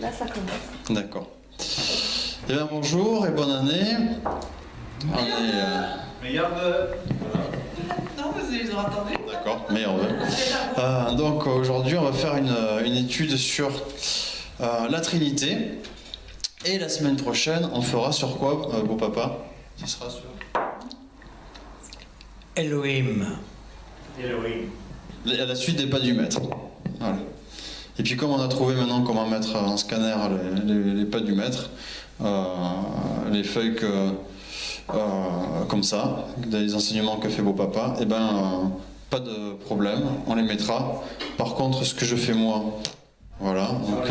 Là, ça commence. D'accord. Eh bien, bonjour et bonne année. On est... Meilleur vœu. Non, vous aurez entendu. D'accord, meilleur vœu. Donc aujourd'hui, on va faire une étude sur la Trinité. Et la semaine prochaine, on fera sur quoi, beau papa? Ce sera sur... Elohim. La suite des pas du maître. Voilà. Et puis comme on a trouvé maintenant comment mettre en scanner les pas du maître, les feuilles comme ça, des enseignements que fait beau papa, et ben pas de problème, on les mettra. Par contre, ce que je fais moi, voilà, donc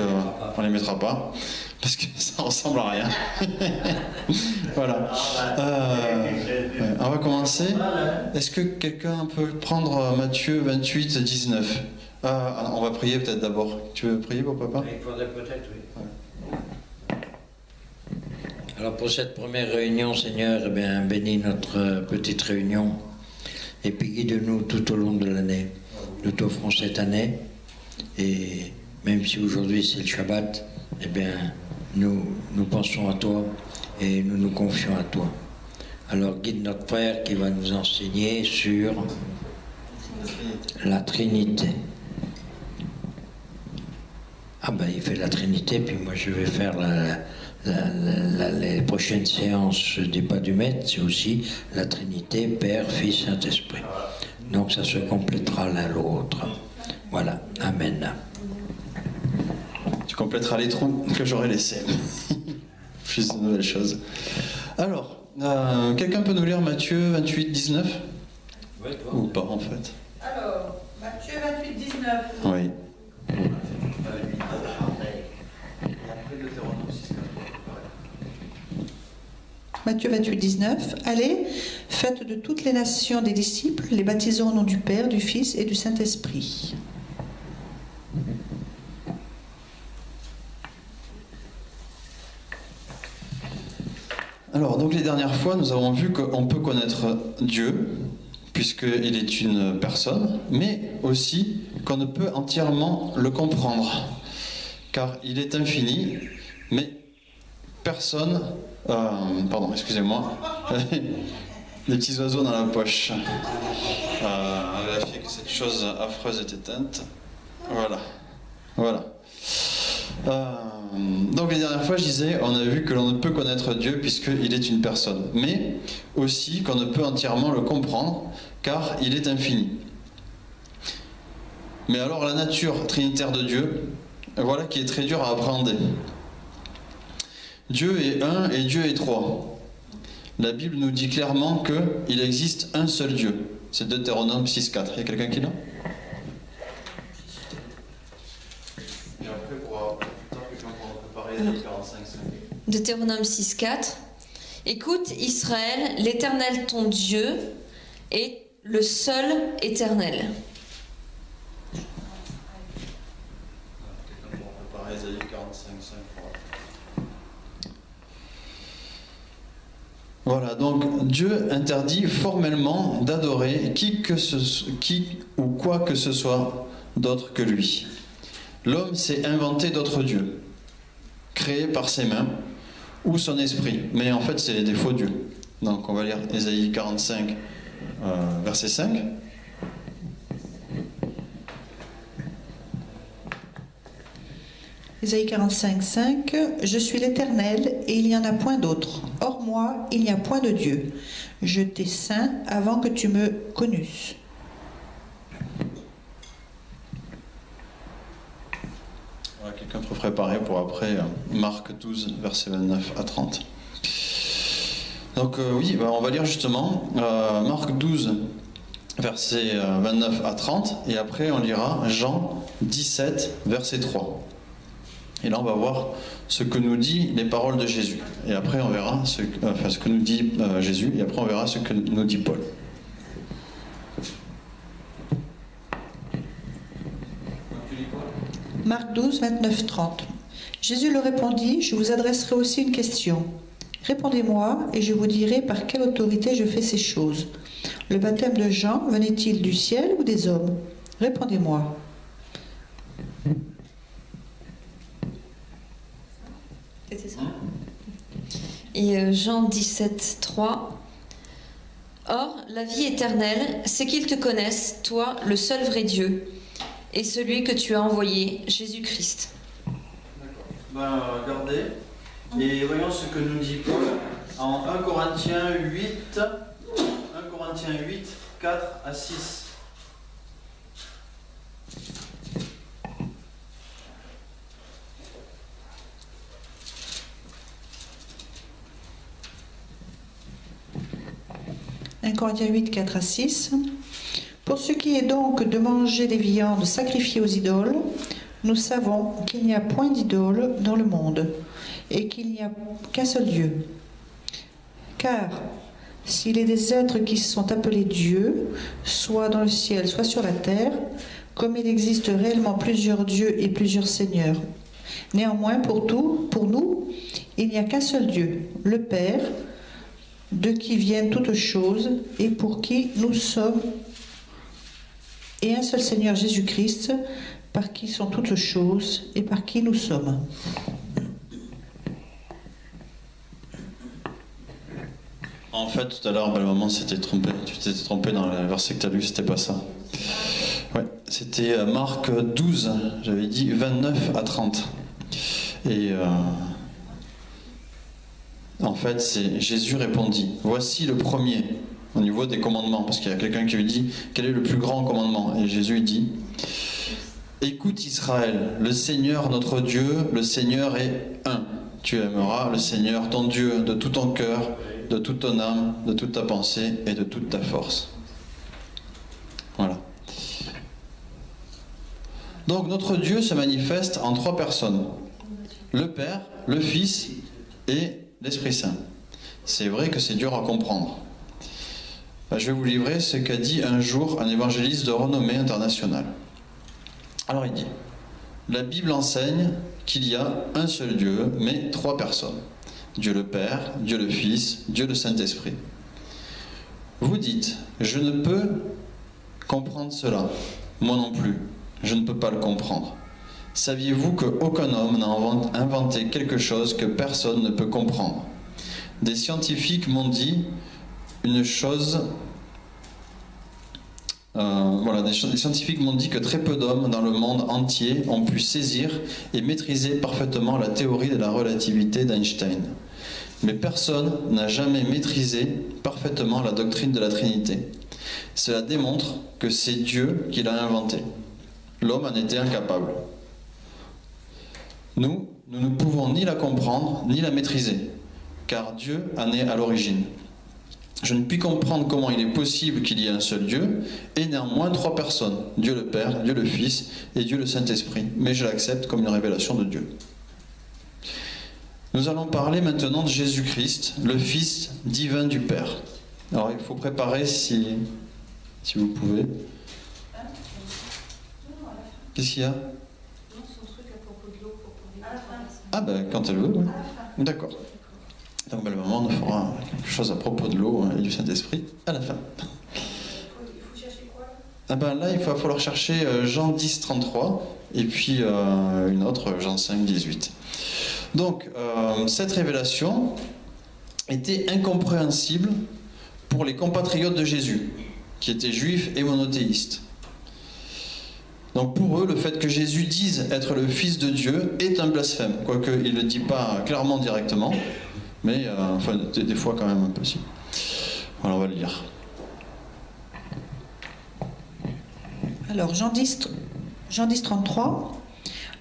on les mettra pas, parce que ça ressemble à rien. Voilà. On va commencer. Est-ce que quelqu'un peut prendre Matthieu 28, 19? On va prier peut-être d'abord. Tu veux prier pour papa? Il faudrait peut-être, oui. Ouais. Alors pour cette première réunion, Seigneur, eh bien, bénis notre petite réunion et puis guide-nous tout au long de l'année. Nous t'offrons cette année et même si aujourd'hui c'est le Shabbat, eh bien, nous pensons à toi et nous nous confions à toi. Alors guide notre Père qui va nous enseigner sur la Trinité. Ah ben il fait la Trinité, puis moi je vais faire les prochaines séances des pas du maître, c'est aussi la Trinité, Père, Fils, Saint-Esprit. Donc ça se complétera l'un l'autre. Voilà, Amen. Tu compléteras les trous que j'aurais laissés. Plus de nouvelles choses. Alors, quelqu'un peut nous lire Matthieu 28, 19? Ouais, ou pas en fait? Alors, Matthieu 28, 19. Oui. Matthieu 28, 19. Allez, faites de toutes les nations des disciples, les baptisant au nom du Père, du Fils et du Saint-Esprit. Alors, donc les dernières fois, nous avons vu qu'on peut connaître Dieu, puisqu'il est une personne, mais aussi qu'on ne peut entièrement le comprendre, car il est infini, mais personne... pardon, excusez-moi. Les petits oiseaux dans la poche. On va vérifier que cette chose affreuse est éteinte. Voilà. Voilà. Donc les dernières fois, je disais, on a vu que l'on ne peut connaître Dieu puisqu'il est une personne, mais aussi qu'on ne peut entièrement le comprendre, car il est infini. Mais alors la nature trinitaire de Dieu, voilà qui est très dur à appréhender. Dieu est un et Dieu est trois. La Bible nous dit clairement qu'il existe un seul Dieu. C'est Deutéronome 6.4. Il y a quelqu'un qui l'a? Et après, pour quelqu'un pour préparer les 45.5. Deutéronome 6.4. Écoute, Israël, l'Éternel ton Dieu est le seul éternel. Quelqu'un pour préparer Ésaïe 45.5. Voilà, donc Dieu interdit formellement d'adorer qui ou quoi que ce soit d'autre que lui. L'homme s'est inventé d'autres dieux, créés par ses mains ou son esprit, mais en fait c'est des faux dieux. Donc on va lire Ésaïe 45, verset 5. Ésaïe 45, 5. Je suis l'Éternel et il n'y en a point d'autre. Hors moi, il n'y a point de Dieu. Je t'ai saint avant que tu me connusses. Voilà, quelqu'un peut préparer pour après Marc 12, verset 29 à 30. Donc oui, on va lire justement Marc 12, verset 29 à 30, et après on lira Jean 17, verset 3. Et là, on va voir ce que nous dit les paroles de Jésus. Et après, on verra ce que nous dit Jésus. Et après, on verra ce que nous dit Paul. Marc 12, 29, 30. Jésus leur répondit, je vous adresserai aussi une question. Répondez-moi et je vous dirai par quelle autorité je fais ces choses. Le baptême de Jean venait-il du ciel ou des hommes? Répondez-moi. C'était ça. Et Jean 17, 3. Or, la vie éternelle, c'est qu'ils te connaissent, toi, le seul vrai Dieu, et celui que tu as envoyé, Jésus-Christ. D'accord. Ben, regardez, et voyons ce que nous dit Paul en 1 Corinthiens 8, 4 à 6. « 1 Corinthiens 8, 4 à 6. Pour ce qui est donc de manger des viandes sacrifiées aux idoles, nous savons qu'il n'y a point d'idole dans le monde et qu'il n'y a qu'un seul Dieu. Car s'il est des êtres qui sont appelés dieux, soit dans le ciel, soit sur la terre, comme il existe réellement plusieurs dieux et plusieurs seigneurs. Néanmoins, pour nous, il n'y a qu'un seul Dieu, le Père, de qui viennent toutes choses et pour qui nous sommes, et un seul Seigneur Jésus-Christ, par qui sont toutes choses et par qui nous sommes. » En fait, tout à l'heure, maman s'était trompée. Tu t'étais trompé dans le verset que tu as lu, c'était pas ça. Ouais, c'était Marc 12, j'avais dit 29 à 30. Et en fait, c'est Jésus répondit, voici le premier, au niveau des commandements, parce qu'il y a quelqu'un qui lui dit, quel est le plus grand commandement? Et Jésus lui dit, écoute Israël, le Seigneur notre Dieu, le Seigneur est un. Tu aimeras le Seigneur ton Dieu de tout ton cœur, de toute ton âme, de toute ta pensée et de toute ta force. Voilà. Donc notre Dieu se manifeste en 3 personnes. Le Père, le Fils et l'Esprit Saint. C'est vrai que c'est dur à comprendre. Je vais vous livrer ce qu'a dit un jour un évangéliste de renommée internationale. Alors il dit, la Bible enseigne qu'il y a un seul Dieu, mais 3 personnes. Dieu le Père, Dieu le Fils, Dieu le Saint-Esprit. Vous dites, je ne peux comprendre cela. Moi non plus, je ne peux pas le comprendre. Saviez-vous qu'aucun homme n'a inventé quelque chose que personne ne peut comprendre? Des scientifiques m'ont dit une chose... des scientifiques m'ont dit que très peu d'hommes dans le monde entier ont pu saisir et maîtriser parfaitement la théorie de la relativité d'Einstein. Mais personne n'a jamais maîtrisé parfaitement la doctrine de la Trinité. Cela démontre que c'est Dieu qui l'a inventée. L'homme en était incapable. Nous ne pouvons ni la comprendre, ni la maîtriser, car Dieu en est à l'origine. Je ne puis comprendre comment il est possible qu'il y ait un seul Dieu, et néanmoins 3 personnes, Dieu le Père, Dieu le Fils et Dieu le Saint-Esprit, mais je l'accepte comme une révélation de Dieu. Nous allons parler maintenant de Jésus-Christ, le Fils divin du Père. Alors il faut préparer si vous pouvez. Qu'est-ce qu'il y a? Ah ben quand elle veut, oui. D'accord. Donc belle maman nous fera quelque chose à propos de l'eau et du Saint-Esprit à la fin. Il faut chercher quoi? Ah ben là il va falloir chercher Jean 10, 33 et puis une autre, Jean 5, 18. Donc cette révélation était incompréhensible pour les compatriotes de Jésus, qui étaient juifs et monothéistes. Donc pour eux, le fait que Jésus dise être le Fils de Dieu est un blasphème, quoique il ne le dit pas clairement directement, mais enfin, des fois quand même un peu si. Voilà, on va le lire. Alors, Jean 10, 33.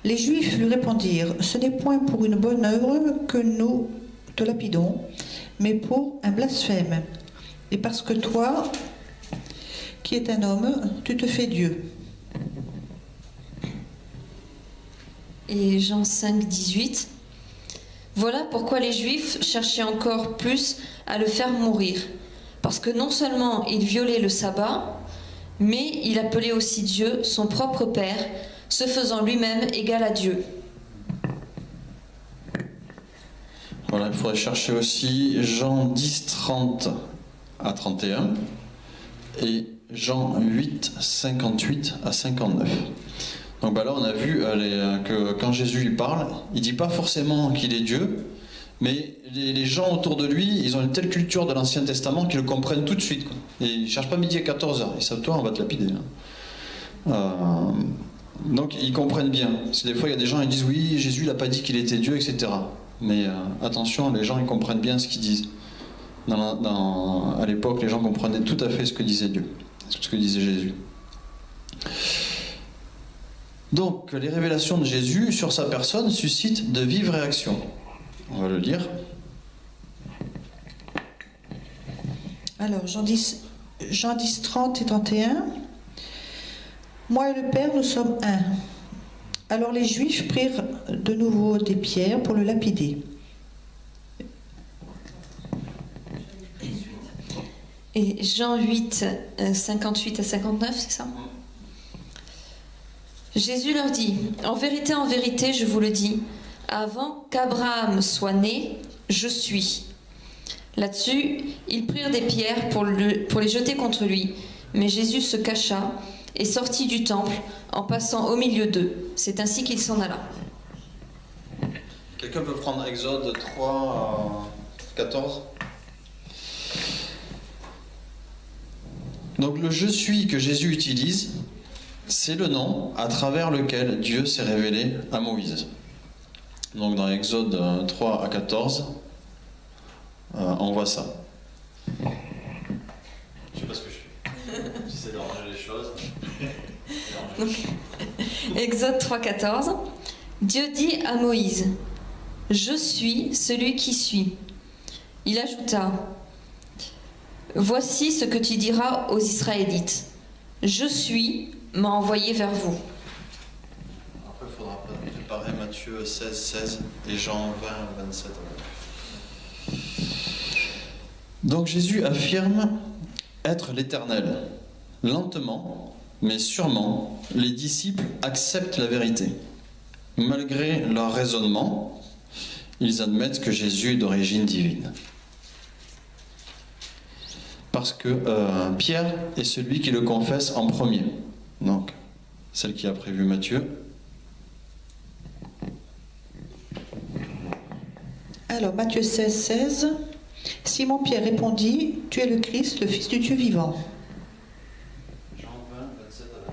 Les Juifs lui répondirent, « Ce n'est point pour une bonne œuvre que nous te lapidons, mais pour un blasphème. Et parce que toi, qui es un homme, tu te fais Dieu. » Et Jean 5, 18. Voilà pourquoi les Juifs cherchaient encore plus à le faire mourir. Parce que non seulement il violait le sabbat, mais il appelait aussi Dieu son propre Père, se faisant lui-même égal à Dieu. Voilà, il faudrait chercher aussi Jean 10, 30 à 31 et Jean 8, 58 à 59. Donc là, on a vu que quand Jésus lui parle, il ne dit pas forcément qu'il est Dieu, mais les gens autour de lui, ils ont une telle culture de l'Ancien Testament qu'ils le comprennent tout de suite, quoi. Et ils ne cherchent pas midi à 14h. Ils savent, toi, on va te lapider. Donc ils comprennent bien. Des fois, il y a des gens qui disent, oui, Jésus n'a pas dit qu'il était Dieu, etc. Mais attention, les gens, ils comprennent bien ce qu'ils disent. À l'époque, les gens comprenaient tout à fait ce que disait Dieu, ce que disait Jésus. Donc, les révélations de Jésus sur sa personne suscitent de vives réactions. On va le lire. Alors, Jean 10, 30 et 31. Moi et le Père, nous sommes un. Alors les Juifs prirent de nouveau des pierres pour le lapider. Et Jean 8, 58 à 59, c'est ça? Jésus leur dit, en vérité, je vous le dis, avant qu'Abraham soit né, je suis. Là-dessus, ils prirent des pierres pour les jeter contre lui. Mais Jésus se cacha et sortit du temple en passant au milieu d'eux. C'est ainsi qu'il s'en alla. Quelqu'un peut prendre Exode 3, 14 ? Donc le « je suis » que Jésus utilise, c'est le nom à travers lequel Dieu s'est révélé à Moïse. Donc dans Exode 3 à 14, on voit ça. Je sais pas ce que je fais. J'essaie de ranger les choses. Donc, Exode 3, 14. Dieu dit à Moïse, « Je suis celui qui suis. » Il ajouta, « Voici ce que tu diras aux Israélites. Je suis m'a envoyé vers vous. » Après, il faudra préparer Matthieu 16, 16 et Jean 20, 27. Donc Jésus affirme être l'Éternel. Lentement, mais sûrement, les disciples acceptent la vérité. Malgré leur raisonnement, ils admettent que Jésus est d'origine divine. Parce que Pierre est celui qui le confesse en premier. Donc, celle qui a prévu Matthieu. Alors, Matthieu 16, 16. Simon-Pierre répondit, « Tu es le Christ, le Fils du Dieu vivant. » Jean 20, 27 à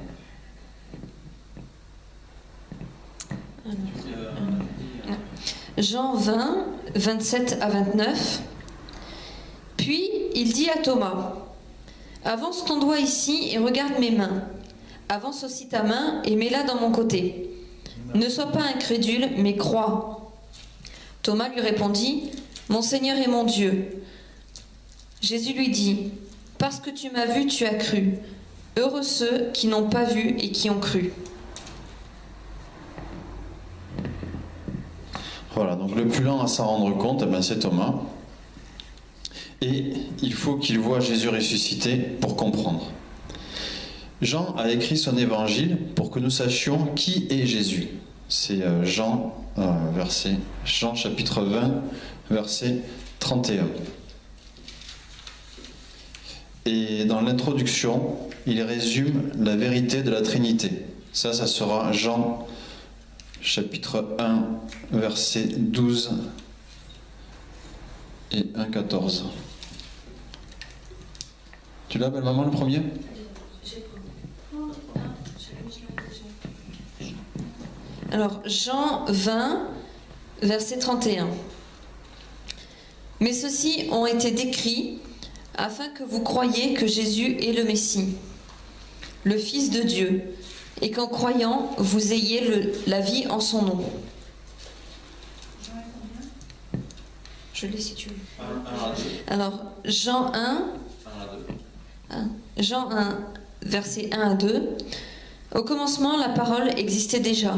29. Jean 20, 27 à 29. Puis il dit à Thomas, « Avance ton doigt ici et regarde mes mains. Avance aussi ta main et mets-la dans mon côté. Ne sois pas incrédule, mais crois. » Thomas lui répondit, « Mon Seigneur et mon Dieu. » Jésus lui dit, « Parce que tu m'as vu, tu as cru. Heureux ceux qui n'ont pas vu et qui ont cru. » Voilà, donc le plus lent à s'en rendre compte, eh ben, c'est Thomas. Et il faut qu'il voie Jésus ressuscité pour comprendre. Jean a écrit son évangile pour que nous sachions qui est Jésus. C'est Jean chapitre 20, verset 31. Et dans l'introduction, il résume la vérité de la Trinité. Ça sera Jean chapitre 1, verset 12 et 1,14. Tu l'as, belle maman, le premier ? Alors, Jean 20, verset 31. « Mais ceux-ci ont été décrits afin que vous croyiez que Jésus est le Messie, le Fils de Dieu, et qu'en croyant, vous ayez la vie en son nom. » Je l'ai si tu veux. Alors, Jean 1, Jean 1, verset 1 à 2. Au commencement, la parole existait déjà.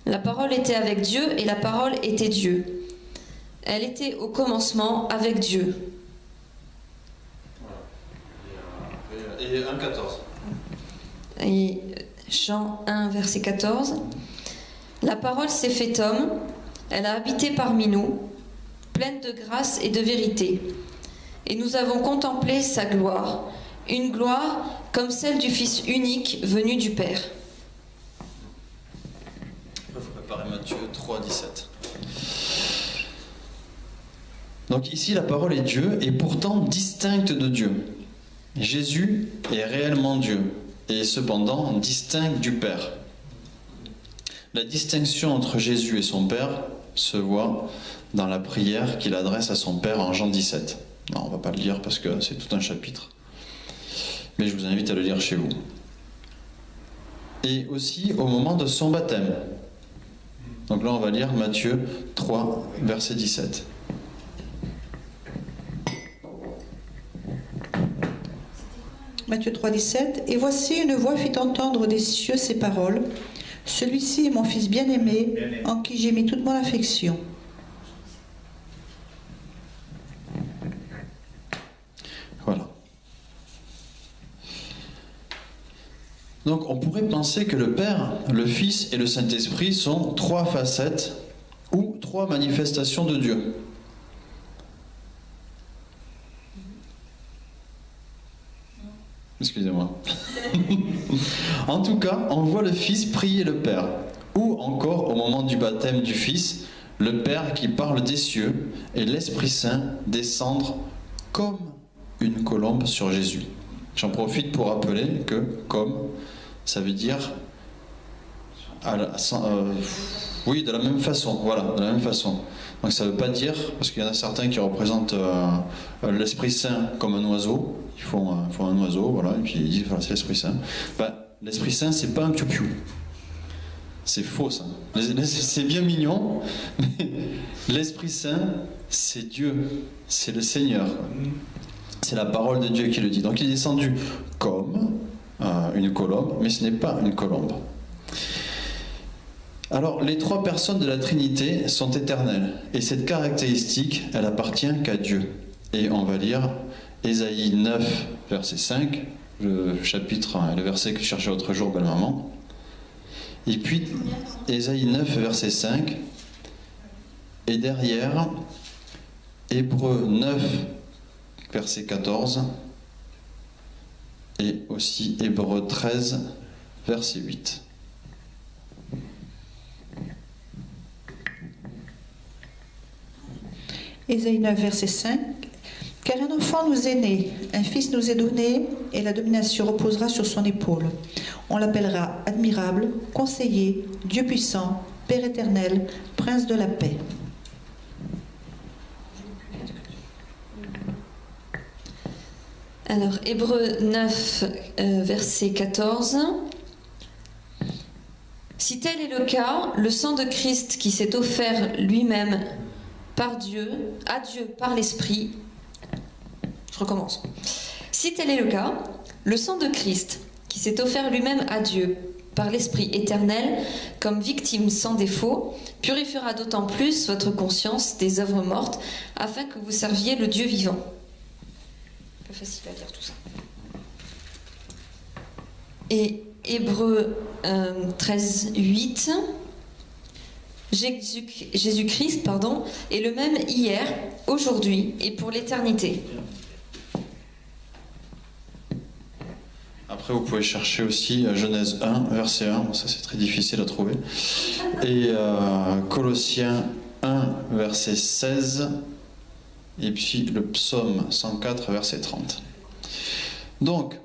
La parole était avec Dieu et la parole était Dieu. Elle était au commencement avec Dieu. Et 1,14. Et Jean 1, verset 14. La parole s'est faite homme, elle a habité parmi nous, pleine de grâce et de vérité. Et nous avons contemplé sa gloire, une gloire comme celle du Fils unique venu du Père. Matthieu 3, 17. Donc ici, la parole est Dieu et pourtant distincte de Dieu. Jésus est réellement Dieu et cependant distinct du Père. La distinction entre Jésus et son Père se voit dans la prière qu'il adresse à son Père en Jean 17. Non, on ne va pas le lire parce que c'est tout un chapitre, mais je vous invite à le lire chez vous. Et aussi au moment de son baptême. Donc là, on va lire Matthieu 3, verset 17. Matthieu 3, 17. Et voici une voix fit entendre des cieux ces paroles. Celui-ci est mon fils bien-aimé, en qui j'ai mis toute mon affection. Voilà. Donc on pourrait penser que le Père, le Fils et le Saint-Esprit sont trois facettes ou trois manifestations de Dieu. Excusez-moi. En tout cas, on voit le Fils prier le Père, ou encore au moment du baptême du Fils, le Père qui parle des cieux et l'Esprit Saint descendre comme une colombe sur Jésus. J'en profite pour rappeler que comme, ça veut dire oui, de la même façon, voilà, de la même façon. Donc ça ne veut pas dire, parce qu'il y en a certains qui représentent l'Esprit Saint comme un oiseau, ils font un oiseau, voilà, et puis ils disent voilà, c'est l'Esprit Saint. Ben, l'Esprit Saint, c'est pas un piou-piou. C'est faux ça. C'est bien mignon, mais l'Esprit Saint, c'est Dieu, c'est le Seigneur. C'est la parole de Dieu qui le dit. Donc il est descendu comme une colombe, mais ce n'est pas une colombe. Alors, les trois personnes de la Trinité sont éternelles, et cette caractéristique, elle appartient qu'à Dieu. Et on va lire Ésaïe 9, verset 5, le chapitre, le verset que je cherchais l'autre jour, belle maman. Et puis, Ésaïe 9, verset 5, et derrière, Hébreux 9, verset 14, et aussi Hébreux 13, verset 8. Ésaïe 9, verset 5. Car un enfant nous est né, un fils nous est donné, et la domination reposera sur son épaule. On l'appellera admirable, conseiller, Dieu puissant, Père éternel, prince de la paix. Alors, Hébreux 9, verset 14. Si tel est le cas, le sang de Christ qui s'est offert lui-même par Dieu, à Dieu par l'Esprit. Je recommence. Si tel est le cas, le sang de Christ qui s'est offert lui-même à Dieu par l'Esprit éternel comme victime sans défaut, purifiera d'autant plus votre conscience des œuvres mortes afin que vous serviez le Dieu vivant. Pas facile à lire tout ça. Et Hébreux 13, 8. Jésus-Christ, est le même hier, aujourd'hui et pour l'éternité. Après, vous pouvez chercher aussi Genèse 1, verset 1, ça c'est très difficile à trouver. Et Colossiens 1, verset 16, et puis le psaume 104, verset 30. Donc,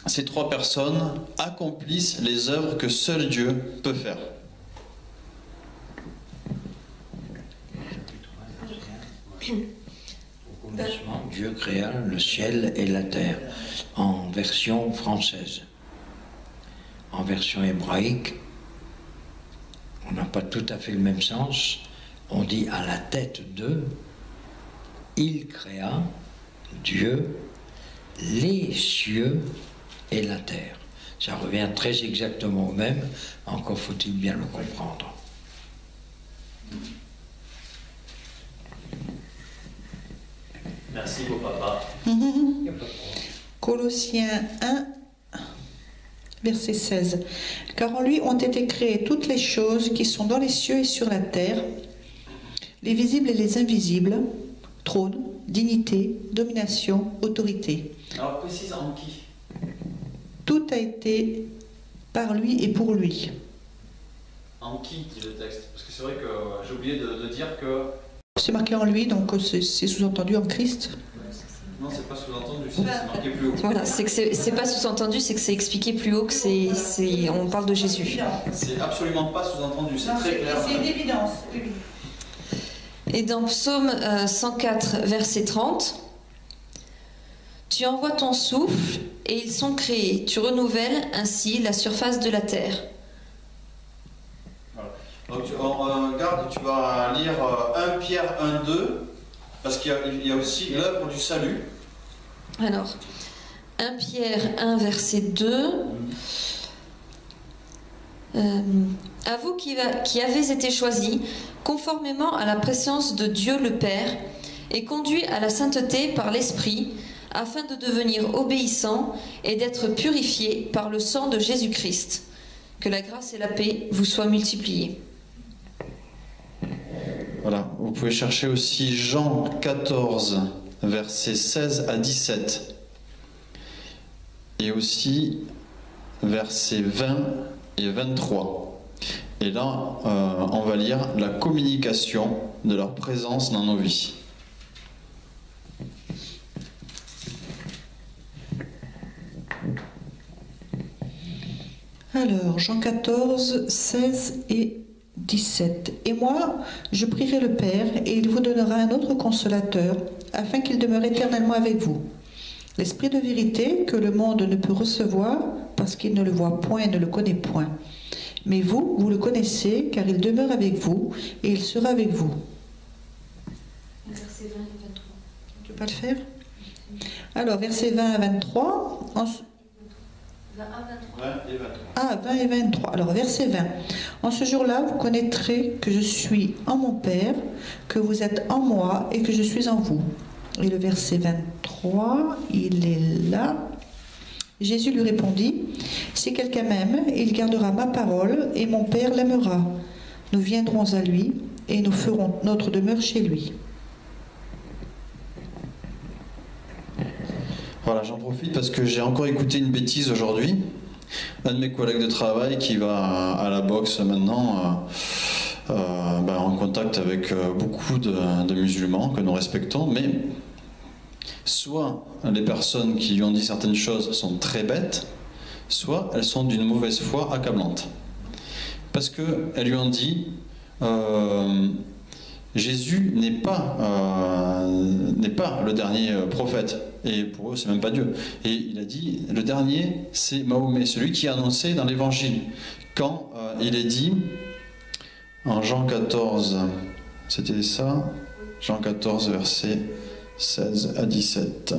ces trois personnes accomplissent les œuvres que seul Dieu peut faire. Au commencement, Dieu créa le ciel et la terre, en version française. En version hébraïque, on n'a pas tout à fait le même sens. On dit à la tête de, il créa, Dieu, les cieux et la terre. Ça revient très exactement au même, encore faut-il bien le comprendre. Merci, beau papa. Colossiens 1, verset 16. Car en lui ont été créées toutes les choses qui sont dans les cieux et sur la terre, les visibles et les invisibles, trône, dignité, domination, autorité. Alors, précise en qui? Tout a été par lui et pour lui. En qui dit le texte? Parce que c'est vrai que j'ai oublié de dire que... C'est marqué en lui, donc c'est sous-entendu en Christ. Non, c'est pas sous-entendu, c'est marqué plus haut. Voilà, c'est que c'est pas sous-entendu, c'est que c'est expliqué plus haut que on parle de Jésus. C'est absolument pas sous-entendu, c'est très clair. C'est une évidence. Oui. Et dans Psaume 104, verset 30, tu envoies ton souffle et ils sont créés. Tu renouvelles ainsi la surface de la terre. Voilà. Donc regarde, tu vas lire 1 Pierre 1, 2, parce qu'il y a aussi l'œuvre du salut. Alors, 1 Pierre 1, verset 2. À vous qui avez été choisis, conformément à la préscience de Dieu le Père, et conduits à la sainteté par l'Esprit, afin de devenir obéissants et d'être purifiés par le sang de Jésus-Christ. Que la grâce et la paix vous soient multipliées. Voilà, vous pouvez chercher aussi Jean 14, versets 16 à 17. Et aussi versets 20 et 23. Et là, on va lire la communication de leur présence dans nos vies. Alors, Jean 14, 16 et 17. Et moi, je prierai le Père, et il vous donnera un autre consolateur, afin qu'il demeure éternellement avec vous. L'Esprit de vérité que le monde ne peut recevoir, parce qu'il ne le voit point et ne le connaît point. Mais vous, vous le connaissez, car il demeure avec vous, et il sera avec vous. Versets 20 et 23. Tu peux pas le faire? Alors, versets 20 à 23. 20 à 23. 20 et 23. Ah, 20 et 23. Alors, verset 20. En ce jour-là, vous connaîtrez que je suis en mon Père, que vous êtes en moi et que je suis en vous. Et le verset 23, il est là. Jésus lui répondit, si quelqu'un m'aime, il gardera ma parole et mon Père l'aimera. Nous viendrons à lui et nous ferons notre demeure chez lui. Voilà, j'en profite parce que j'ai encore écouté une bêtise aujourd'hui. Un de mes collègues de travail qui va à la boxe maintenant, en contact avec beaucoup de musulmans que nous respectons, mais soit les personnes qui lui ont dit certaines choses sont très bêtes, soit elles sont d'une mauvaise foi accablante. Parce qu'elles lui ont dit Jésus n'est pas le dernier prophète, et pour eux c'est même pas Dieu. Et il a dit le dernier c'est Mahomet, celui qui a annoncé dans l'évangile, quand il est dit en Jean 14, c'était ça, Jean 14 verset 16 à 17.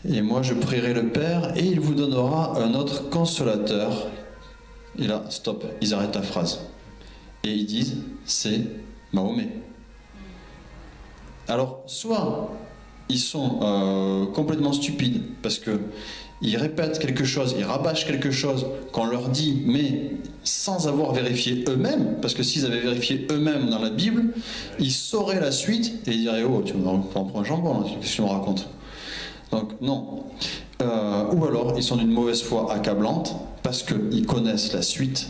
Et moi je prierai le Père et il vous donnera un autre consolateur. Et là, stop, ils arrêtent la phrase. Et ils disent, c'est Mahomet. Alors, soit ils sont complètement stupides, parce qu'ils répètent quelque chose, ils rabâchent quelque chose qu'on leur dit, mais sans avoir vérifié eux-mêmes, parce que s'ils avaient vérifié eux-mêmes dans la Bible, ils sauraient la suite, et ils diraient, oh, tu m'en prends un jambon, qu'est-ce que tu me racontes? Donc, non. Ou alors, ils sont d'une mauvaise foi accablante, parce qu'ils connaissent la suite.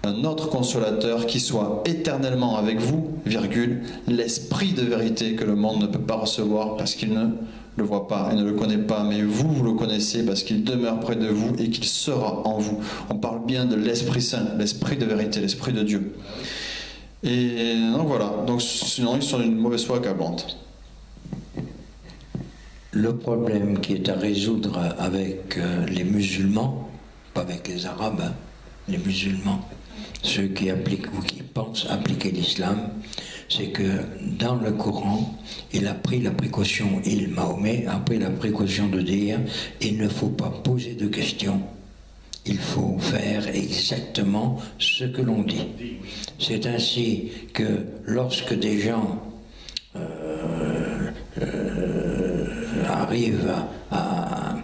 Un autre consolateur qui soit éternellement avec vous, virgule, l'esprit de vérité que le monde ne peut pas recevoir parce qu'il ne le voit pas et ne le connaît pas, mais vous, vous le connaissez parce qu'il demeure près de vous et qu'il sera en vous. On parle bien de l'Esprit Saint, l'esprit de vérité, l'esprit de Dieu. Et donc voilà, donc sinon ils sont d'une mauvaise foi accablante. Le problème qui est à résoudre avec les musulmans, pas avec les arabes, hein, les musulmans, ceux qui appliquent ou qui pensent appliquer l'islam, c'est que dans le Coran, il a pris la précaution, Mahomet a pris la précaution de dire il ne faut pas poser de questions, il faut faire exactement ce que l'on dit. C'est ainsi que lorsque des gens arrivent à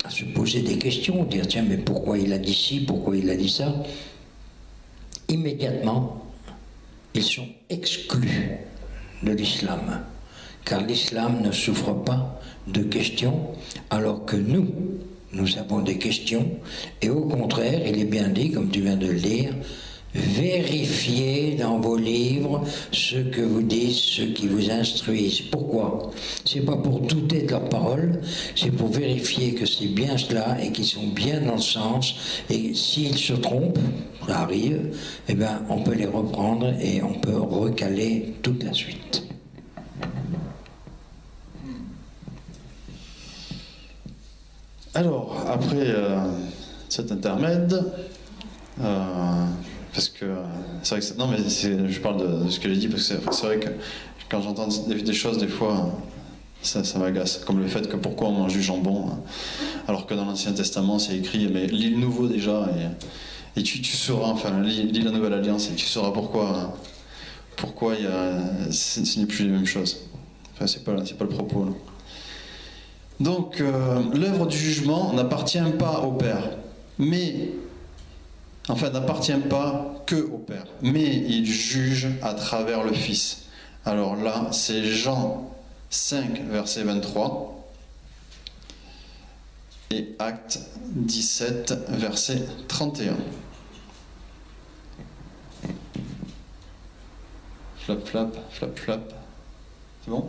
se poser des questions, dire tiens mais pourquoi il a dit ci, pourquoi il a dit ça, immédiatement ils sont exclus de l'islam, car l'islam ne souffre pas de questions, alors que nous, nous avons des questions. Et au contraire, il est bien dit, comme tu viens de le dire, vérifiez dans vos livres ce que vous disent ceux qui vous instruisent. Pourquoi? C'est pas pour douter de leurs paroles, c'est pour vérifier que c'est bien cela et qu'ils sont bien dans le sens. Et s'ils se trompent, ça arrive, eh ben, on peut les reprendre et on peut recaler toute la suite. Alors, après cet intermède, parce que c'est vrai que non, mais je parle de ce que j'ai dit parce que c'est vrai que quand j'entends des choses, des fois, ça m'agace. Comme le fait que pourquoi on mange du jambon, alors que dans l'Ancien Testament, c'est écrit, mais lis le Nouveau déjà, et tu sauras, enfin, lis la Nouvelle Alliance, et tu sauras pourquoi ce n'est plus les mêmes choses. Enfin, c'est pas le propos, là. Donc, l'œuvre du jugement n'appartient pas au Père, n'appartient pas que au Père, mais il juge à travers le Fils. Alors là, c'est Jean 5, verset 23, et Actes 17, verset 31. Flap, flap, flap, flap. C'est bon ?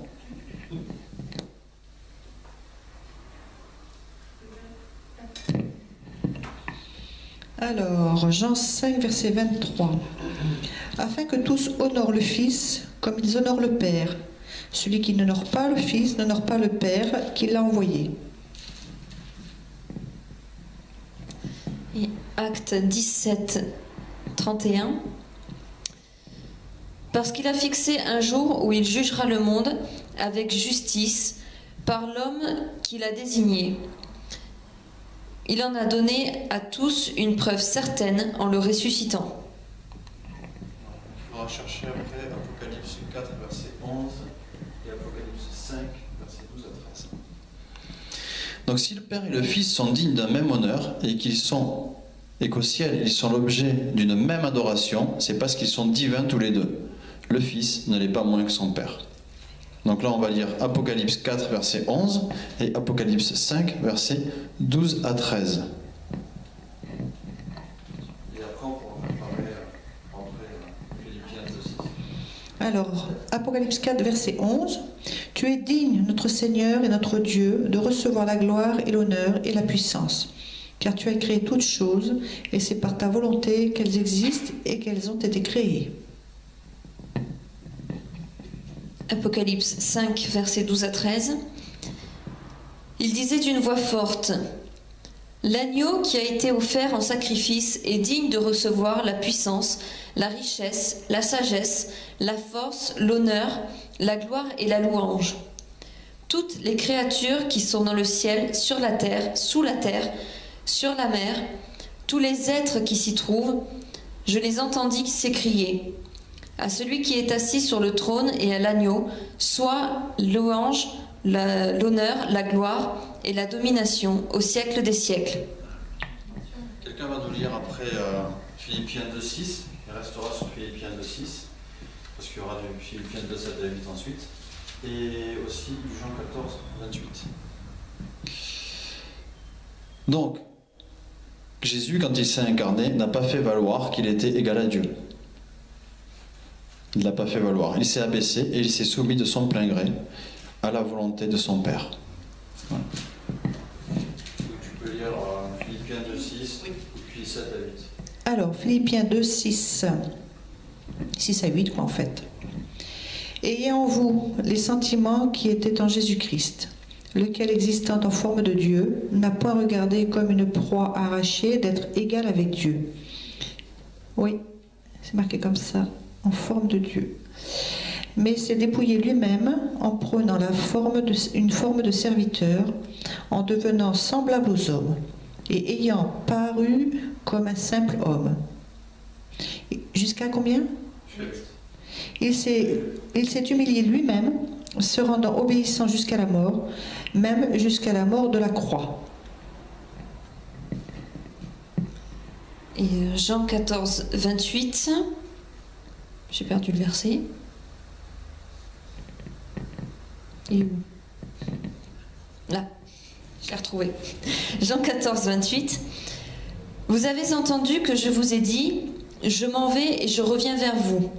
Alors, Jean 5, verset 23. Afin que tous honorent le Fils comme ils honorent le Père. Celui qui n'honore pas le Fils n'honore pas le Père qui l'a envoyé. Et Acte 17, 31. Parce qu'il a fixé un jour où il jugera le monde avec justice par l'homme qu'il a désigné. Il en a donné à tous une preuve certaine en le ressuscitant. Il faudra chercher après Apocalypse 4, verset 11 et Apocalypse 5, verset 12 à 13. Donc si le Père et le Fils sont dignes d'un même honneur et qu'au ciel ils sont l'objet d'une même adoration, c'est parce qu'ils sont divins tous les deux. Le Fils ne l'est pas moins que son Père. Donc là, on va lire Apocalypse 4, verset 11 et Apocalypse 5, verset 12 à 13. Et après, on pourra préparer Philippiens 2, 6. Alors, Apocalypse 4, verset 11. Tu es digne, notre Seigneur et notre Dieu, de recevoir la gloire et l'honneur et la puissance. Car tu as créé toutes choses, et c'est par ta volonté qu'elles existent et qu'elles ont été créées. Apocalypse 5, versets 12 à 13. Il disait d'une voix forte, « L'agneau qui a été offert en sacrifice est digne de recevoir la puissance, la richesse, la sagesse, la force, l'honneur, la gloire et la louange. Toutes les créatures qui sont dans le ciel, sur la terre, sous la terre, sur la mer, tous les êtres qui s'y trouvent, je les entendis s'écrier. À celui qui est assis sur le trône et à l'agneau, soit louange, l'honneur, la gloire et la domination au siècle des siècles. » Quelqu'un va nous lire après Philippiens 2, 6. Il restera sur Philippiens 2, 6. Parce qu'il y aura du Philippiens 2, 7 à 8 ensuite. Et aussi du Jean 14, 28. Donc, Jésus, quand il s'est incarné, n'a pas fait valoir qu'il était égal à Dieu. Il ne l'a pas fait valoir. Il s'est abaissé et il s'est soumis de son plein gré à la volonté de son Père. Voilà. Tu peux lire Philippiens 2, 6, puis 7 à 8. Alors, Philippiens 2, 6. 6 à 8, quoi, en fait. Ayez en vous les sentiments qui étaient en Jésus-Christ, lequel, existant en forme de Dieu, n'a point regardé comme une proie arrachée d'être égal avec Dieu. Oui, c'est marqué comme ça, en forme de Dieu. Mais s'est dépouillé lui-même en prenant une forme de serviteur, en devenant semblable aux hommes, et ayant paru comme un simple homme. Jusqu'à combien ? Il s'est humilié lui-même, se rendant obéissant jusqu'à la mort, même jusqu'à la mort de la croix. Et Jean 14, 28, j'ai perdu le verset. Il est où ? Là. Je l'ai retrouvé. Jean 14, 28. Vous avez entendu que je vous ai dit, je m'en vais et je reviens vers vous.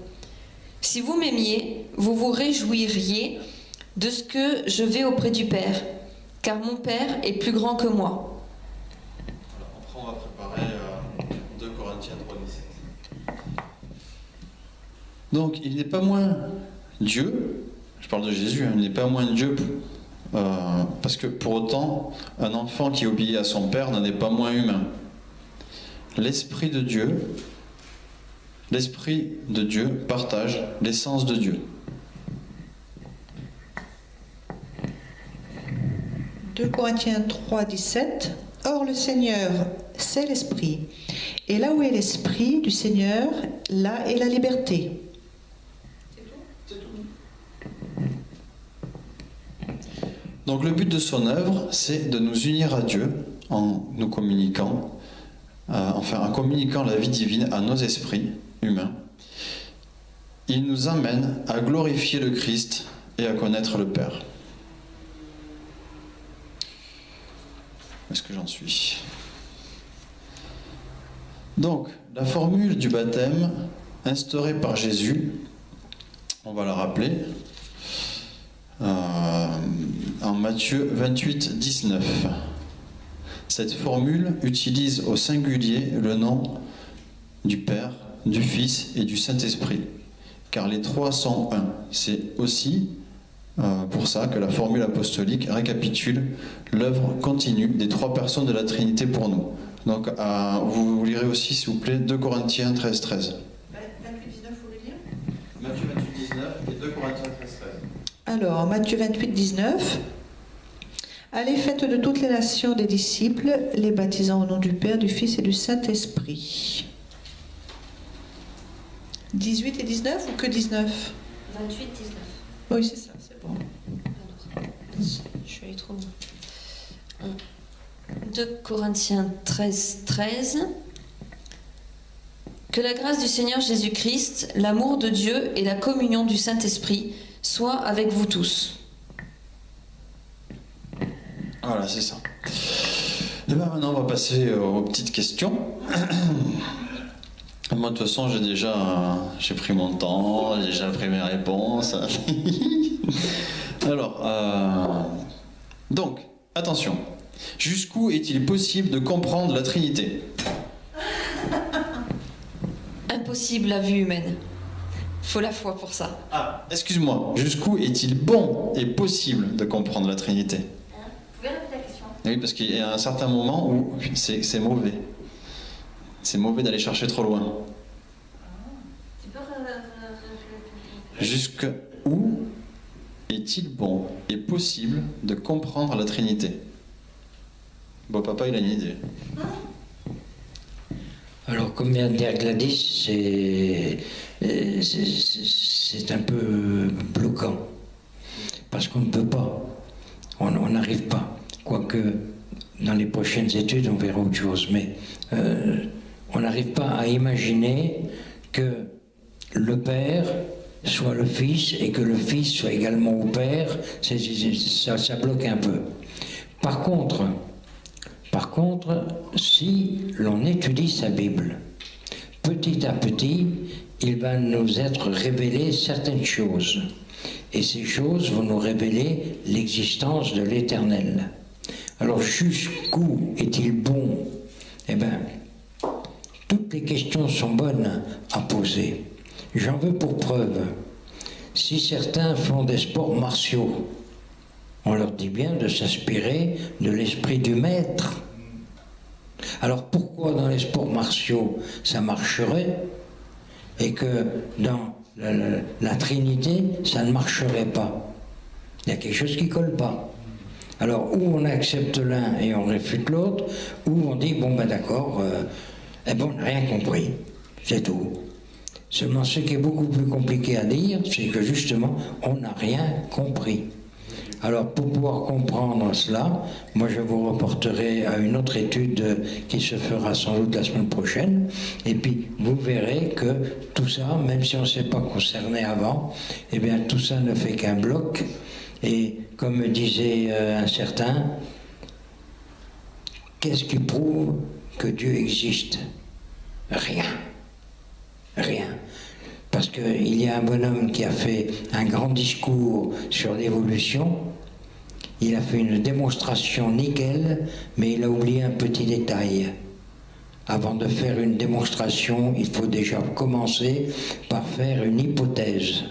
Si vous m'aimiez, vous vous réjouiriez de ce que je vais auprès du Père, car mon Père est plus grand que moi. Alors, après, on va préparer 2 Corinthiens 3, 17. Donc, il n'est pas moins Dieu, je parle de Jésus, hein, il n'est pas moins Dieu, parce que pour autant, un enfant qui obéit à son Père n'en est pas moins humain. L'Esprit de Dieu partage l'essence de Dieu. 2 Corinthiens 3, 17. Or le Seigneur, c'est l'Esprit. Et là où est l'Esprit du Seigneur, là est la liberté. Donc le but de son œuvre, c'est de nous unir à Dieu en nous communiquant, en communiquant la vie divine à nos esprits humains. Il nous amène à glorifier le Christ et à connaître le Père. Où est-ce que j'en suis? Donc, la formule du baptême instaurée par Jésus, on va la rappeler, en Matthieu 28, 19. Cette formule utilise au singulier le nom du Père, du Fils et du Saint-Esprit, car les trois sont un. C'est aussi pour ça que la formule apostolique récapitule l'œuvre continue des trois personnes de la Trinité pour nous. Donc vous lirez aussi, s'il vous plaît, 2 Corinthiens 13, 13. 28, 19, vous voulez dire? Matthieu 28, 19 et 2 Corinthiens 13, 13. Alors, Matthieu 28, 19. Allez, faites de toutes les nations des disciples, les baptisant au nom du Père, du Fils et du Saint-Esprit. 18 et 19 ou que 19? 28, 19. Oui, c'est ça, c'est bon. Alors, je suis allée trop loin. 2 Corinthiens 13, 13. Que la grâce du Seigneur Jésus-Christ, l'amour de Dieu et la communion du Saint-Esprit soient avec vous tous. Voilà, c'est ça. Et bien maintenant, on va passer aux petites questions. Moi, de toute façon, j'ai pris mon temps, j'ai déjà pris mes réponses. Alors, donc, attention. Jusqu'où est-il possible de comprendre la Trinité? Impossible à vue humaine. Faut la foi pour ça. Ah, excuse-moi. Jusqu'où est-il bon et possible de comprendre la Trinité? Vous pouvez répéter la question? Oui, parce qu'il y a un certain moment où c'est mauvais. C'est mauvais d'aller chercher trop loin. Tu peux Jusqu'où est-il bon et possible de comprendre la Trinité? Bon, papa, il a une idée. Alors, comme vient de dire Gladys, c'est un peu bloquant. Parce qu'on ne peut pas. On n'arrive pas. Quoique, dans les prochaines études, on verra autre chose. Mais on n'arrive pas à imaginer que le Père soit le Fils et que le Fils soit également au Père. Ça bloque un peu. Par contre, si l'on étudie sa Bible, petit à petit, il va nous être révélé certaines choses. Et ces choses vont nous révéler l'existence de l'Éternel. Alors jusqu'où est-il bon? Eh bien, toutes les questions sont bonnes à poser. J'en veux pour preuve. Si certains font des sports martiaux, on leur dit bien de s'inspirer de l'esprit du maître. Alors pourquoi dans les sports martiaux ça marcherait et que dans la Trinité ça ne marcherait pas? Il y a quelque chose qui ne colle pas. Alors ou on accepte l'un et on réfute l'autre, ou on dit bon ben d'accord, on n'a rien compris, c'est tout. Seulement ce qui est beaucoup plus compliqué à dire, c'est que justement on n'a rien compris. Alors, pour pouvoir comprendre cela, moi je vous reporterai à une autre étude qui se fera sans doute la semaine prochaine. Et puis, vous verrez que tout ça, même si on ne s'est pas concerné avant, eh bien, tout ça ne fait qu'un bloc. Et comme disait un certain, Qu'est-ce qui prouve que Dieu existe? Rien. Rien. Parce qu'il y a un bonhomme qui a fait un grand discours sur l'évolution, il a fait une démonstration nickel, mais il a oublié un petit détail. Avant de faire une démonstration, il faut déjà commencer par faire une hypothèse.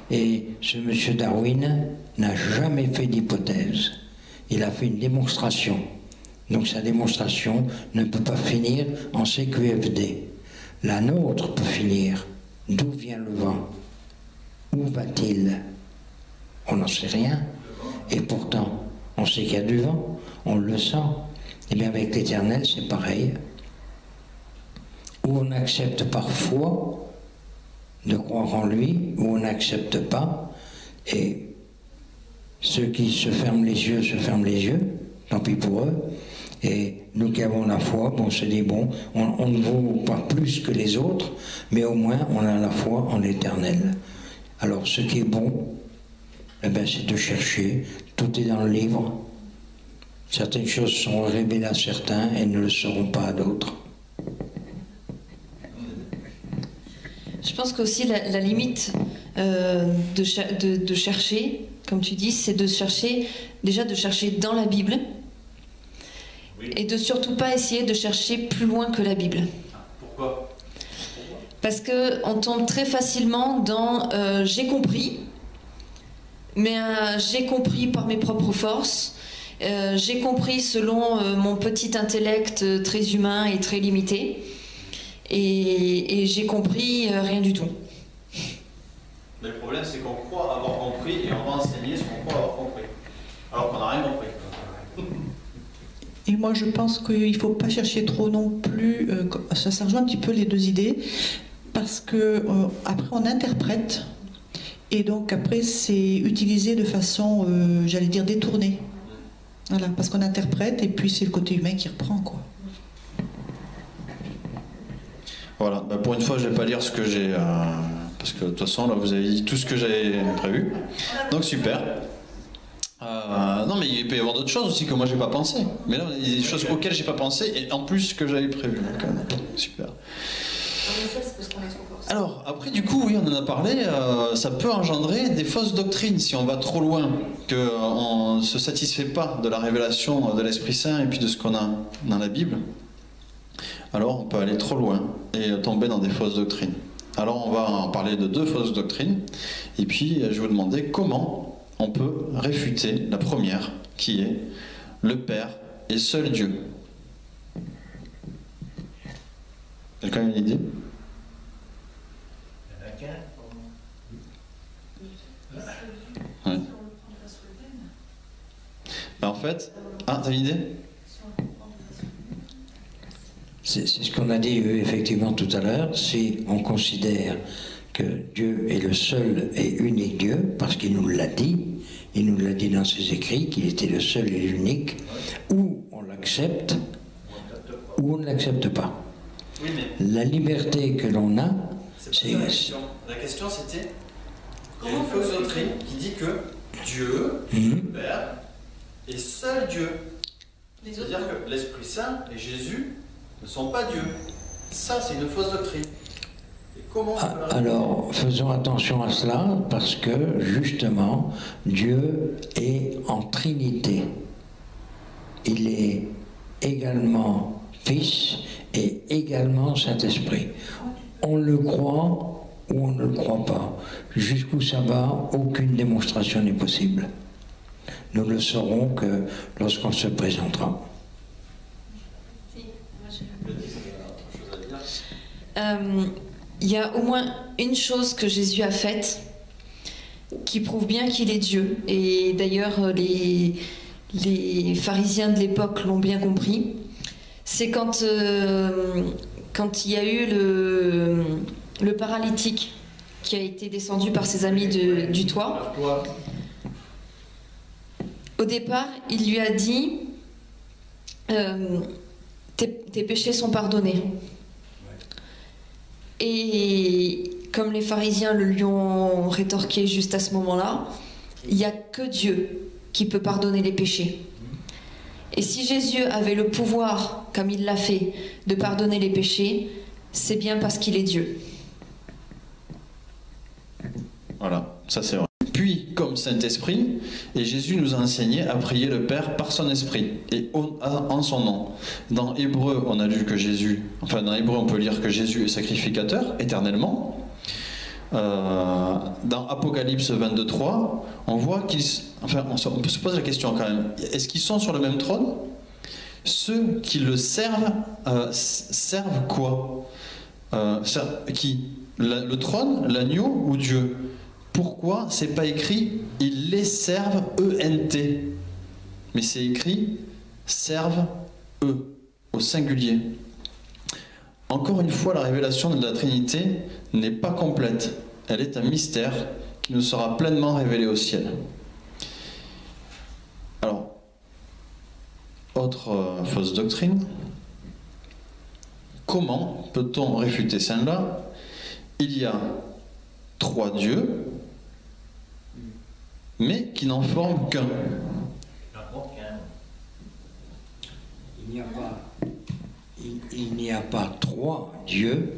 Et ce monsieur Darwin n'a jamais fait d'hypothèse. Il a fait une démonstration. Donc sa démonstration ne peut pas finir en CQFD. La nôtre peut finir. D'où vient le vent? Où va-t-il? On n'en sait rien. Et pourtant, on sait qu'il y a du vent, on le sent. Et bien avec l'Éternel, c'est pareil. Où on accepte parfois de croire en lui, où on n'accepte pas. Et ceux qui se ferment les yeux, tant pis pour eux. Et nous qui avons la foi, on se dit, bon, on ne vaut pas plus que les autres, mais au moins on a la foi en l'Éternel. Alors ce qui est bon, eh bien, c'est de chercher, tout est dans le livre. Certaines choses sont révélées à certains et ne le seront pas à d'autres. Je pense qu'aussi la limite de chercher, comme tu dis, c'est de chercher, déjà de chercher dans la Bible, et de surtout pas essayer de chercher plus loin que la Bible. Pourquoi? Parce qu'on tombe très facilement dans j'ai compris, mais j'ai compris par mes propres forces, j'ai compris selon mon petit intellect très humain et très limité, et j'ai compris rien du tout. Mais le problème, c'est qu'on croit avoir compris et on va enseigner ce qu'on croit avoir compris, alors qu'on n'a rien compris. Et moi, je pense qu'il ne faut pas chercher trop non plus. Ça rejoint un petit peu les deux idées, parce que après on interprète, et donc après c'est utilisé de façon, j'allais dire, détournée. Voilà, parce qu'on interprète et puis c'est le côté humain qui reprend, quoi. Voilà, bah pour une fois, je ne vais pas lire ce que j'ai, parce que de toute façon, là, vous avez dit tout ce que j'avais prévu. Donc super. Non, mais il peut y avoir d'autres choses aussi que moi j'ai pas pensé. Mais là, il y a des choses auxquelles j'ai pas pensé et en plus que j'avais prévu. Donc, super. Alors, après, du coup, oui, on en a parlé, ça peut engendrer des fausses doctrines si on va trop loin, qu'on ne se satisfait pas de la révélation de l'Esprit Saint et puis de ce qu'on a dans la Bible. Alors, on peut aller trop loin et tomber dans des fausses doctrines. Alors, on va en parler de deux fausses doctrines. Et puis, je vais vous demander comment on peut réfuter la première, qui est le Père est seul Dieu. Quelqu'un a une idée? Ouais. Ben en fait, t'as une idée? C'est ce qu'on a dit effectivement tout à l'heure. Si on considère que Dieu est le seul et unique Dieu, parce qu'il nous l'a dit, il nous l'a dit dans ses écrits, qu'il était le seul et l'unique, ou on l'accepte, ou on ne l'accepte pas. Oui, mais la liberté que l'on a, c'est... La question c'était, il y a une fausse doctrine qui dit que Dieu, le Père, est seul Dieu. C'est-à-dire que l'Esprit Saint et Jésus ne sont pas Dieu. Ça, c'est une fausse doctrine. Alors, faisons attention à cela, parce que, justement, Dieu est en Trinité. Il est également Fils et également Saint-Esprit. On le croit ou on ne le croit pas. Jusqu'où ça va, aucune démonstration n'est possible. Nous le saurons que lorsqu'on se présentera. Il y a au moins une chose que Jésus a faite qui prouve bien qu'il est Dieu. Et d'ailleurs, les pharisiens de l'époque l'ont bien compris. C'est quand il y a eu le paralytique qui a été descendu par ses amis du toit. Au départ, il lui a dit tes péchés sont pardonnés. Et comme les pharisiens le lui ont rétorqué juste à ce moment-là, il n'y a que Dieu qui peut pardonner les péchés. Et si Jésus avait le pouvoir, comme il l'a fait, de pardonner les péchés, c'est bien parce qu'il est Dieu. Voilà, ça c'est vrai. Puis, comme Saint-Esprit, et Jésus nous a enseigné à prier le Père par son Esprit et en son nom. Dans Hébreu, on a lu que Jésus, enfin dans Hébreu, on peut lire que Jésus est sacrificateur éternellement. Dans Apocalypse 22.3, on voit qu'ils, enfin, on peut se poser la question quand même. Est-ce qu'ils sont sur le même trône? Ceux qui le servent, servent quoi? Qui? Le trône, l'agneau ou Dieu? Pourquoi c'est pas écrit ils les servent ENT, mais c'est écrit servent eux au singulier. Encore une fois, la révélation de la Trinité n'est pas complète. Elle est un mystère qui nous sera pleinement révélé au ciel. Alors, autre fausse doctrine. Comment peut-on réfuter celle-là? Il y a 3 dieux, mais qui n'en forment qu'un. Il n'y a pas 3 dieux,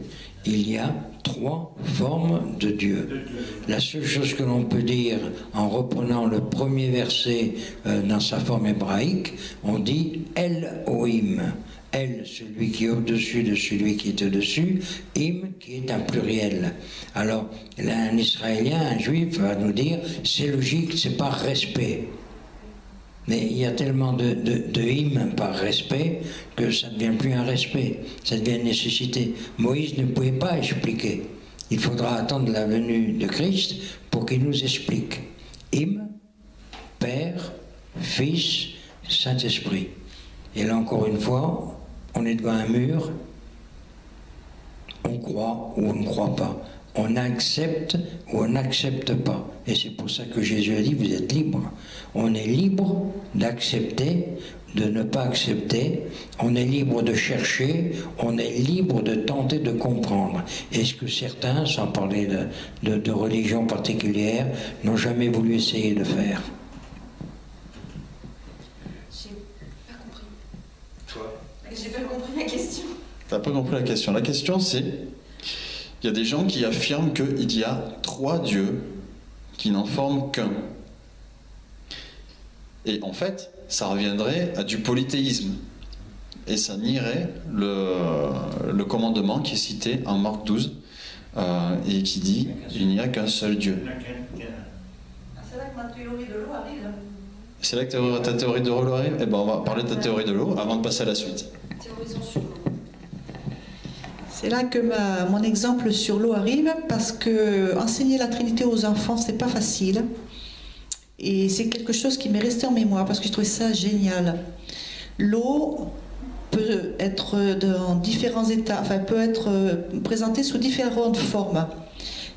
il y a 3 formes de Dieu. La seule chose que l'on peut dire en reprenant le premier verset dans sa forme hébraïque, on dit Elohim. El, celui qui est au-dessus de celui qui est au-dessus, Im, qui est un pluriel. Alors, là, un Israélien, un Juif va nous dire, c'est logique, c'est par respect. Mais il y a tellement de Im par respect que ça ne devient plus un respect, ça devient une nécessité. Moïse ne pouvait pas expliquer. Il faudra attendre la venue de Christ pour qu'il nous explique. Im, Père, Fils, Saint-Esprit. Et là encore une fois, on est devant un mur, on croit ou on ne croit pas, on accepte ou on n'accepte pas. Et c'est pour ça que Jésus a dit, vous êtes libre. On est libre d'accepter, de ne pas accepter, on est libre de chercher, on est libre de tenter de comprendre. Et ce que certains, sans parler de religion particulière, n'ont jamais voulu essayer de faire. J'ai pas compris la question. T'as pas compris la question. La question c'est, il y a des gens qui affirment qu'il y a 3 dieux qui n'en forment qu'un. Et en fait, ça reviendrait à du polythéisme. Et ça nierait le commandement qui est cité en Marc 12 et qui dit il n'y a qu'un seul Dieu. C'est là que ma théorie de l'eau arrive. C'est là que ta théorie de l'eau arrive? Eh ben, on va parler de ta théorie de l'eau avant de passer à la suite. Théorisons sur l'eau. C'est là que mon exemple sur l'eau arrive, parce que enseigner la Trinité aux enfants, c'est pas facile. Et c'est quelque chose qui m'est resté en mémoire, parce que je trouvais ça génial. L'eau peut être dans différents états, enfin peut être présentée sous différentes formes.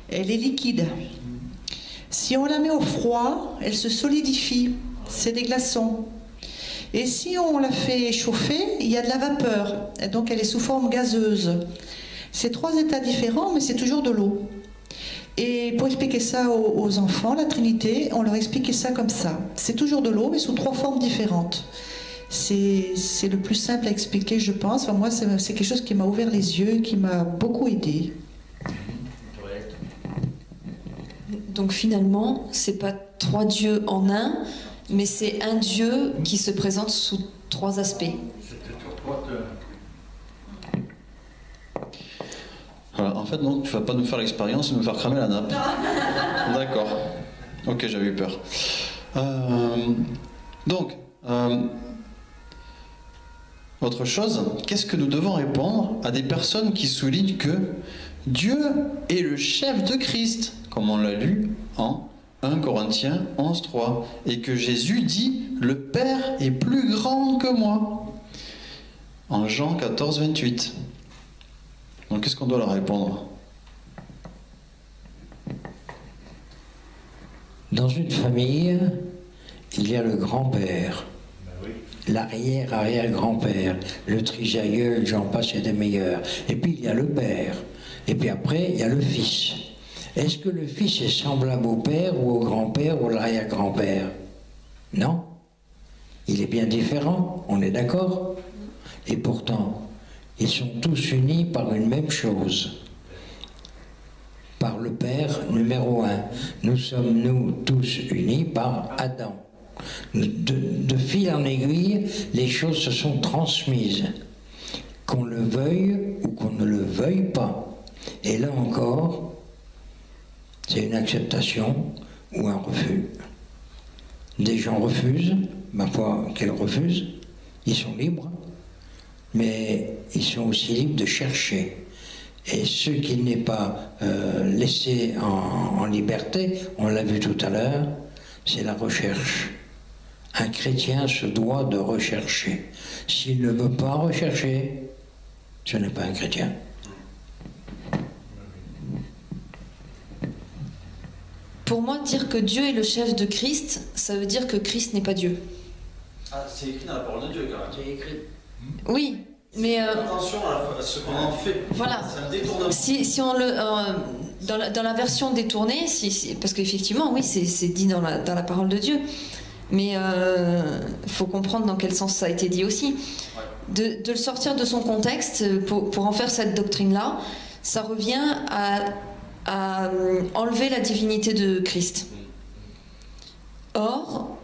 Elle est liquide. Si on la met au froid, elle se solidifie. C'est des glaçons. Et si on la fait chauffer, il y a de la vapeur. Et donc elle est sous forme gazeuse. C'est 3 états différents, mais c'est toujours de l'eau. Et pour expliquer ça aux enfants, la Trinité, on leur expliquait ça comme ça. C'est toujours de l'eau, mais sous 3 formes différentes. C'est le plus simple à expliquer, je pense. Enfin, moi, c'est quelque chose qui m'a ouvert les yeux, qui m'a beaucoup aidé. Donc finalement, c'est pas 3 dieux en un, mais c'est un Dieu qui se présente sous 3 aspects. Voilà, en fait, non, tu vas pas nous faire l'expérience et me faire cramer la nappe. D'accord. Ok, j'avais eu peur. Donc, autre chose, qu'est-ce que nous devons répondre à des personnes qui soulignent que Dieu est le chef de Christ, comme on l'a lu en 1 Corinthiens 11.3, et que Jésus dit « Le Père est plus grand que moi » en Jean 14.28. Donc qu'est-ce qu'on doit leur répondre? Dans une famille, il y a le grand-père, l'arrière-arrière-grand-père, le trisaïeul, j'en passe, et des meilleurs. Et puis il y a le père. Et puis après, il y a le fils. Est-ce que le fils est semblable au père ou au grand-père ou à l'arrière-grand-père? Non. Il est bien différent, on est d'accord? Et pourtant, ils sont tous unis par une même chose. Par le Père numéro 1. Nous sommes, nous, tous unis par Adam. De fil en aiguille, les choses se sont transmises. Qu'on le veuille ou qu'on ne le veuille pas. Et là encore, c'est une acceptation ou un refus. Des gens refusent, ma foi qu'ils refusent, ils sont libres, mais ils sont aussi libres de chercher. Et ce qui n'est pas laissé en liberté, on l'a vu tout à l'heure, c'est la recherche. Un chrétien se doit de rechercher. S'il ne veut pas rechercher, ce n'est pas un chrétien. Pour moi, dire que Dieu est le chef de Christ, ça veut dire que Christ n'est pas Dieu. Ah, c'est écrit dans la parole de Dieu quand même. C'est écrit. Oui, mais attention à ce qu'on en fait. voilà. C'est un détournement. Si on le dans la version détournée, parce qu'effectivement, oui, c'est dit dans la parole de Dieu, mais faut comprendre dans quel sens ça a été dit aussi. De le sortir de son contexte pour en faire cette doctrine-là, ça revient à enlever la divinité de Christ. Or,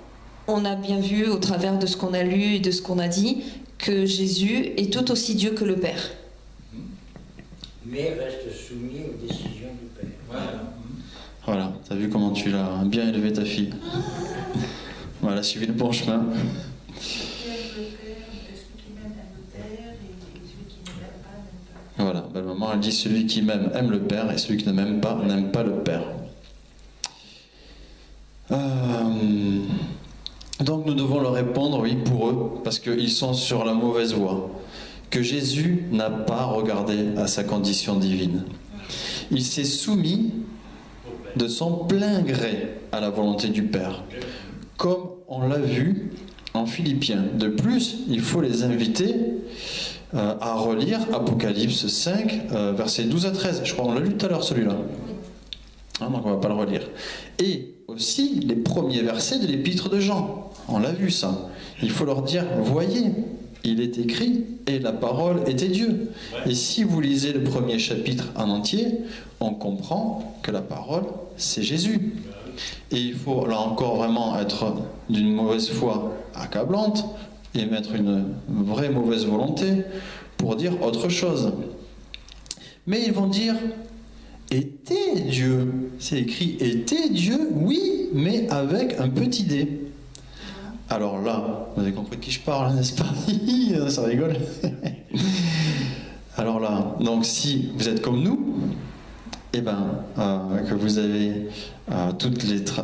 on a bien vu au travers de ce qu'on a lu et de ce qu'on a dit que Jésus est tout aussi Dieu que le Père. Mais reste soumis aux décisions du Père. Voilà, t'as vu comment tu l'as bien élevé ta fille. Voilà, elle a suivi le bon chemin. Voilà, belle maman, elle dit celui qui m'aime aime le Père et celui qui ne m'aime pas n'aime pas le Père. Donc nous devons leur répondre, oui, pour eux, parce qu'ils sont sur la mauvaise voie. Que Jésus n'a pas regardé à sa condition divine. Il s'est soumis de son plein gré à la volonté du Père, comme on l'a vu en Philippiens. De plus, il faut les inviter à relire Apocalypse 5, versets 12 à 13. Je crois qu'on l'a lu tout à l'heure celui-là. Hein, donc on ne va pas le relire. Et aussi les premiers versets de l'épître de Jean. On l'a vu ça. Il faut leur dire, voyez, il est écrit et la parole était Dieu. Et si vous lisez le premier chapitre en entier, on comprend que la parole, c'est Jésus. Et il faut là encore vraiment être d'une mauvaise foi accablante et mettre une vraie mauvaise volonté pour dire autre chose. Mais ils vont dire, était Dieu. C'est écrit, était Dieu, oui, mais avec un petit d. Alors là, vous avez compris de qui je parle, n'est-ce pas? Ça rigole. Alors là, donc si vous êtes comme nous, eh ben, que vous avez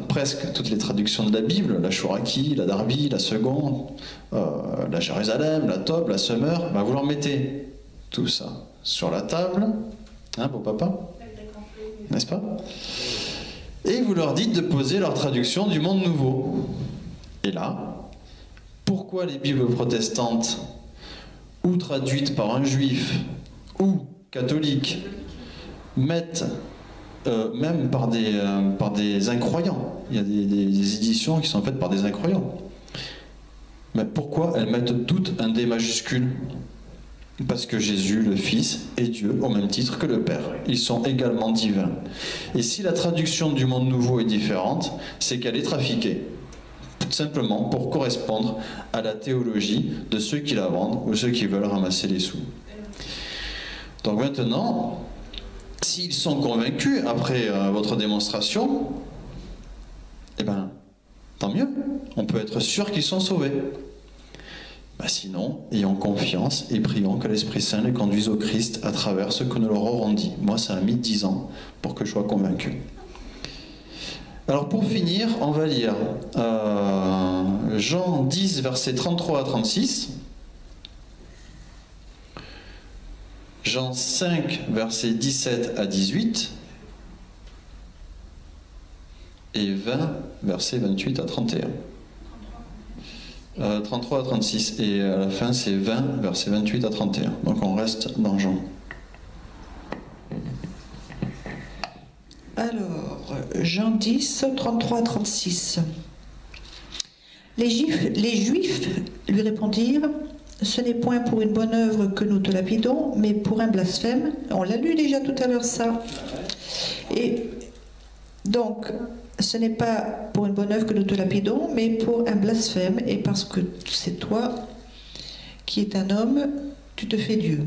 presque toutes les traductions de la Bible, la Chouraki, la Darby, la Seconde, la Jérusalem, la Tob, la Summer, ben vous leur mettez tout ça sur la table, hein, beau papa, n'est-ce pas? Et vous leur dites de poser leur traduction du Monde Nouveau. Et là, pourquoi les Bibles protestantes, ou traduites par un juif, ou catholiques, mettent, même par des incroyants, il y a des éditions qui sont faites par des incroyants, mais pourquoi elles mettent toutes un D majuscule? Parce que Jésus, le Fils, est Dieu au même titre que le Père. Ils sont également divins. Et si la traduction du Monde Nouveau est différente, c'est qu'elle est trafiquée. Tout simplement pour correspondre à la théologie de ceux qui la vendent ou ceux qui veulent ramasser les sous. Donc maintenant, s'ils sont convaincus après votre démonstration, eh bien, tant mieux. On peut être sûr qu'ils sont sauvés. Ben sinon, ayons confiance et prions que l'Esprit Saint les conduise au Christ à travers ce que nous leur aurons dit. Moi, ça a mis 10 ans pour que je sois convaincu. Alors pour finir, on va lire Jean 10, versets 33 à 36, Jean 5, versets 17 à 18, et 20, versets 28 à 31. 33 à 36, et à la fin c'est 20, versets 28 à 31. Donc on reste dans Jean. Alors, Jean 10, 33 à 36. Les Juifs lui répondirent, « Ce n'est point pour une bonne œuvre que nous te lapidons, mais pour un blasphème. » On l'a lu déjà tout à l'heure, ça. Et donc, ce n'est pas pour une bonne œuvre que nous te lapidons, mais pour un blasphème, et parce que c'est toi qui es un homme, tu te fais Dieu.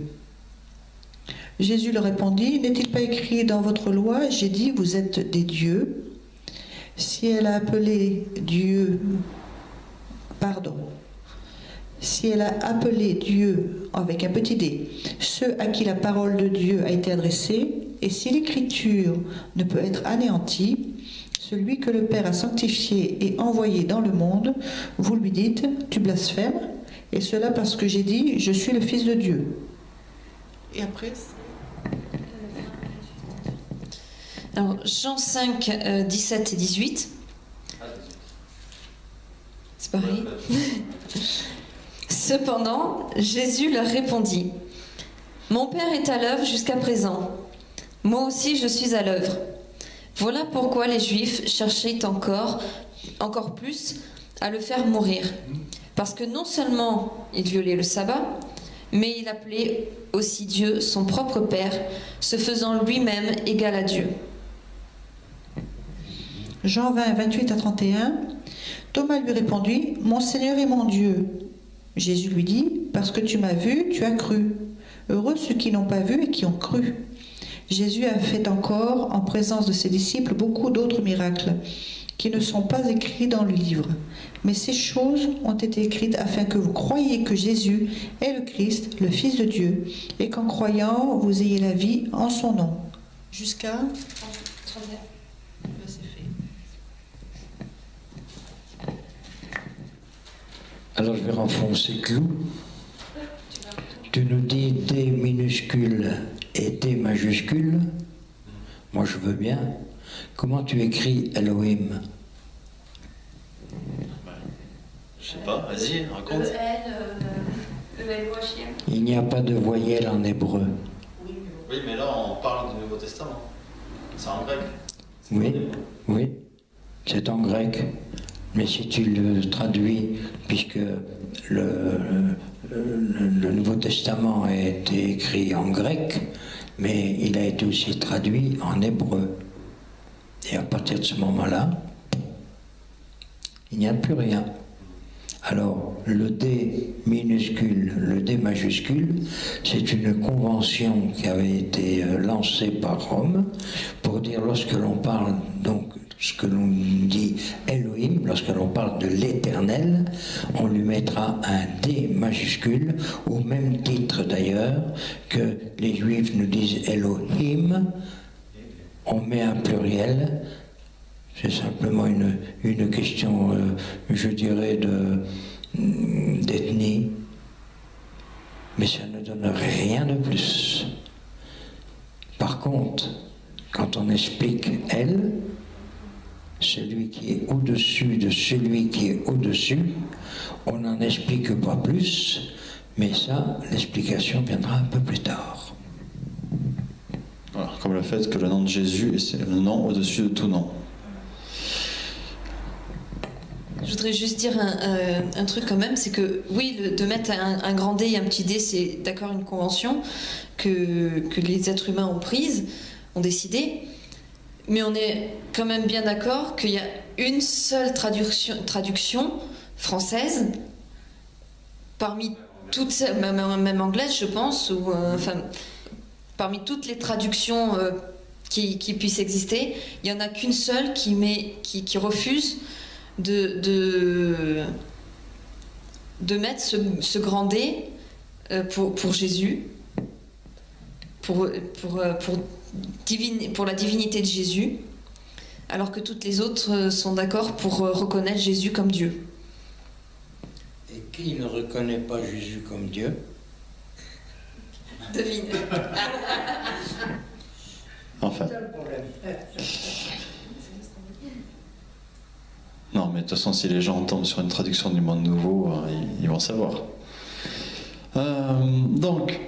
Jésus leur répondit, « N'est-il pas écrit dans votre loi, j'ai dit, vous êtes des dieux ?» Si elle a appelé Dieu, si elle a appelé Dieu avec un petit d, ceux à qui la parole de Dieu a été adressée, et si l'écriture ne peut être anéantie, celui que le Père a sanctifié et envoyé dans le monde, vous lui dites, tu blasphèmes, et cela parce que j'ai dit, je suis le Fils de Dieu. Et après Alors, Jean 5, 17 et 18. C'est pareil. Cependant, Jésus leur répondit, « Mon Père est à l'œuvre jusqu'à présent. Moi aussi je suis à l'œuvre. Voilà pourquoi les Juifs cherchaient encore plus à le faire mourir. Parce que non seulement il violait le sabbat, mais il appelait aussi Dieu son propre Père, se faisant lui-même égal à Dieu. » Jean 20, 28 à 31. Thomas lui répondit, « Mon Seigneur et mon Dieu. » Jésus lui dit, « Parce que tu m'as vu, tu as cru. Heureux ceux qui n'ont pas vu et qui ont cru. » Jésus a fait encore, en présence de ses disciples, beaucoup d'autres miracles qui ne sont pas écrits dans le livre. Mais ces choses ont été écrites afin que vous croyiez que Jésus est le Christ, le Fils de Dieu, et qu'en croyant, vous ayez la vie en son nom. Jusqu'à... Alors je vais renfoncer le clou. Tu nous dis D minuscule et D majuscule. Moi je veux bien. Comment tu écris Elohim? Je sais pas, vas-y, raconte. Il n'y a pas de voyelle en hébreu. Oui, mais là on parle du Nouveau Testament. C'est en grec. Oui, oui, c'est en grec. Mais si tu le traduis, puisque le Nouveau Testament a été écrit en grec, mais il a été aussi traduit en hébreu. Et à partir de ce moment-là, il n'y a plus rien. Alors, le D minuscule, le D majuscule, c'est une convention qui avait été lancée par Rome pour dire, lorsque l'on parle, donc, ce que l'on dit Elohim, lorsque l'on parle de l'éternel, on lui mettra un D majuscule, au même titre d'ailleurs que les Juifs nous disent Elohim, on met un pluriel. C'est simplement une question, je dirais, d'ethnie. Mais ça ne donne rien de plus. Par contre, quand on explique elle, celui qui est au-dessus de celui qui est au-dessus, on n'en explique pas plus, mais ça, l'explication viendra un peu plus tard. Voilà, comme le fait que le nom de Jésus est le nom au-dessus de tout nom. Je voudrais juste dire un truc quand même, c'est que oui, de mettre un grand D et un petit D, c'est d'accord une convention que les êtres humains ont prise, ont décidé, mais on est quand même bien d'accord qu'il y a une seule traduction française, parmi toutes, même anglaise je pense, ou enfin, parmi toutes les traductions qui puissent exister, il n'y en a qu'une seule qui refuse de mettre ce grand D pour Jésus, pour la divinité de Jésus, alors que toutes les autres sont d'accord pour reconnaître Jésus comme Dieu. Et qui ne reconnaît pas Jésus comme Dieu? Devine. Enfin. Non, mais de toute façon, si les gens tombent sur une traduction du Monde Nouveau, ils vont savoir. Donc,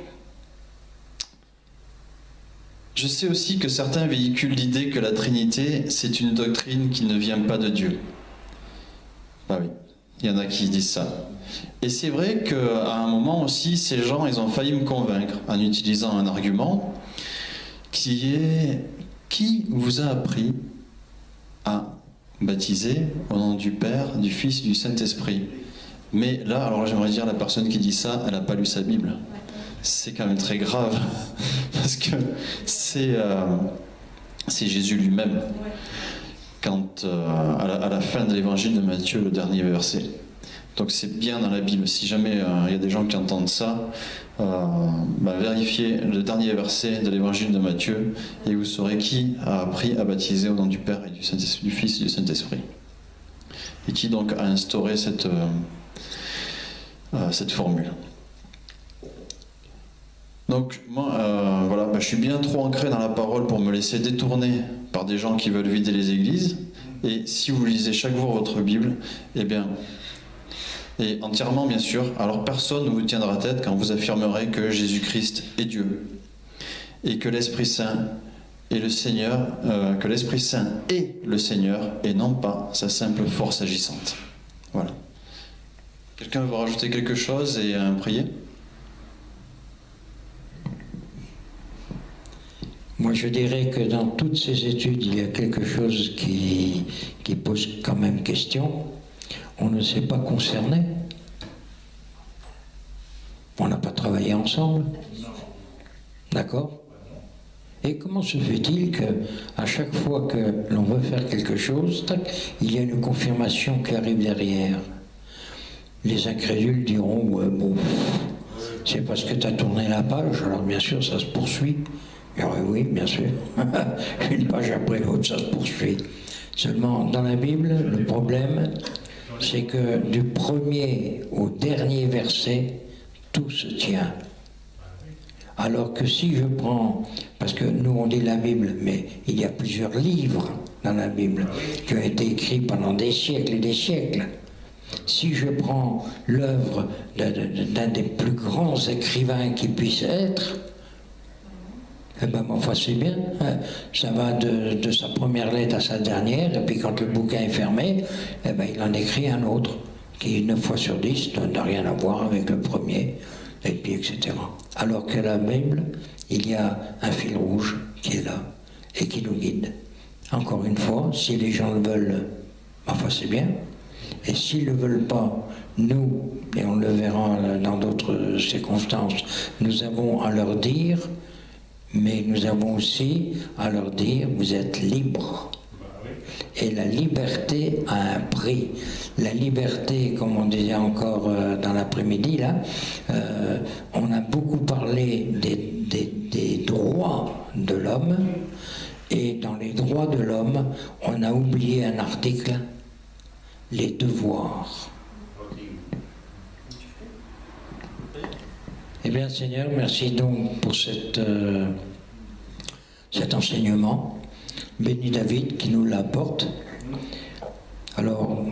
je sais aussi que certains véhiculent l'idée que la Trinité, c'est une doctrine qui ne vient pas de Dieu. Bah oui, Il y en a qui disent ça. Et c'est vrai qu'à un moment aussi, ces gens, ils ont failli me convaincre en utilisant un argument qui est: qui vous a appris à baptiser au nom du Père, du Fils, du Saint-Esprit? Mais là, alors j'aimerais dire, la personne qui dit ça, elle n'a pas lu sa Bible. C'est quand même très grave, parce que c'est Jésus lui-même. Quand, à la fin de l'évangile de Matthieu, le dernier verset. Donc c'est bien dans la Bible. Si jamais il y a des gens qui entendent ça, vérifiez le dernier verset de l'évangile de Matthieu et vous saurez qui a appris à baptiser au nom du Père et du Fils et du Saint-Esprit. Et qui donc a instauré cette formule. Donc moi, voilà, je suis bien trop ancré dans la parole pour me laisser détourner par des gens qui veulent vider les églises. Et si vous lisez chaque jour votre Bible, eh bien, et entièrement bien sûr, alors personne ne vous tiendra tête quand vous affirmerez que Jésus-Christ est Dieu et que l'Esprit Saint est le Seigneur, que l'Esprit Saint est le Seigneur et non pas sa simple force agissante. Voilà. Quelqu'un veut rajouter quelque chose et prier? Moi, je dirais que dans toutes ces études, il y a quelque chose qui pose quand même question. On ne s'est pas concerné. On n'a pas travaillé ensemble. D'accord? Et comment se fait-il qu'à chaque fois que l'on veut faire quelque chose, tac, il y a une confirmation qui arrive derrière? Les incrédules diront: ouais, bon, c'est parce que tu as tourné la page, alors bien sûr, ça se poursuit. Alors, oui, bien sûr. Une page après l'autre, ça se poursuit. Seulement, dans la Bible, le problème, c'est que du premier au dernier verset, tout se tient. Alors que si je prends, parce que nous on lit la Bible, mais il y a plusieurs livres dans la Bible qui ont été écrits pendant des siècles et des siècles. Si je prends l'œuvre d'un des plus grands écrivains qui puisse être, eh ben, enfin, c'est bien, ça va de sa première lettre à sa dernière, et puis quand le bouquin est fermé, eh ben, il en écrit un autre, qui 9 fois sur 10 n'a rien à voir avec le premier, et puis etc. Alors que la Bible, il y a un fil rouge qui est là, et qui nous guide. Encore une fois, si les gens le veulent, enfin c'est bien, et s'ils ne le veulent pas, nous, et on le verra dans d'autres circonstances, nous avons à leur dire, mais nous avons aussi à leur dire: vous êtes libres. Et la liberté a un prix. La liberté, comme on disait encore dans l'après-midi, là, on a beaucoup parlé des droits de l'homme, et dans les droits de l'homme, on a oublié un article: les devoirs. Eh bien, Seigneur, merci donc pour cet enseignement. Bénis David qui nous l'apporte. Alors,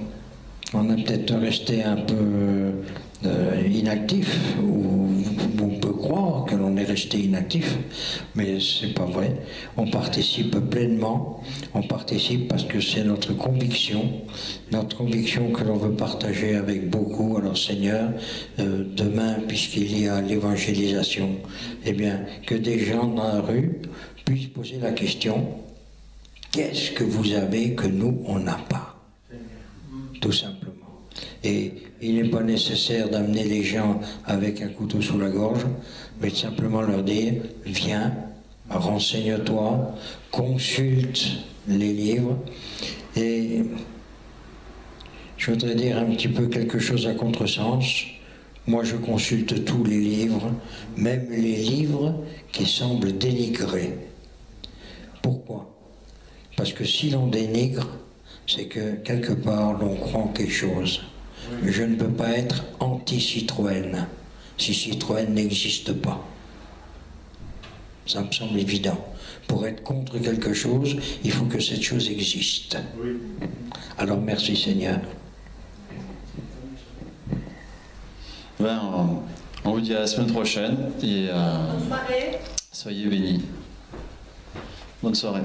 on a peut-être resté un peu inactif, ou on peut croire que l'on est resté inactif, mais c'est pas vrai. On participe pleinement, on participe parce que c'est notre conviction que l'on veut partager avec beaucoup. Alors Seigneur, demain, puisqu'il y a l'évangélisation, eh bien, que des gens dans la rue puissent poser la question: qu'est-ce que vous avez que nous, on n'a pas? Tout simplement. Et il n'est pas nécessaire d'amener les gens avec un couteau sous la gorge, mais de simplement leur dire: viens, renseigne-toi, consulte les livres. Et je voudrais dire un petit peu quelque chose à contresens. Moi, je consulte tous les livres, même les livres qui semblent dénigrer. Pourquoi? Parce que si l'on dénigre, c'est que quelque part l'on croit en quelque chose. Je ne peux pas être anti-Citroën si Citroën n'existe pas. Ça me semble évident. Pour être contre quelque chose, il faut que cette chose existe. Alors merci Seigneur. On vous dit à la semaine prochaine et Bonne soirée. soyez bénis. Bonne soirée.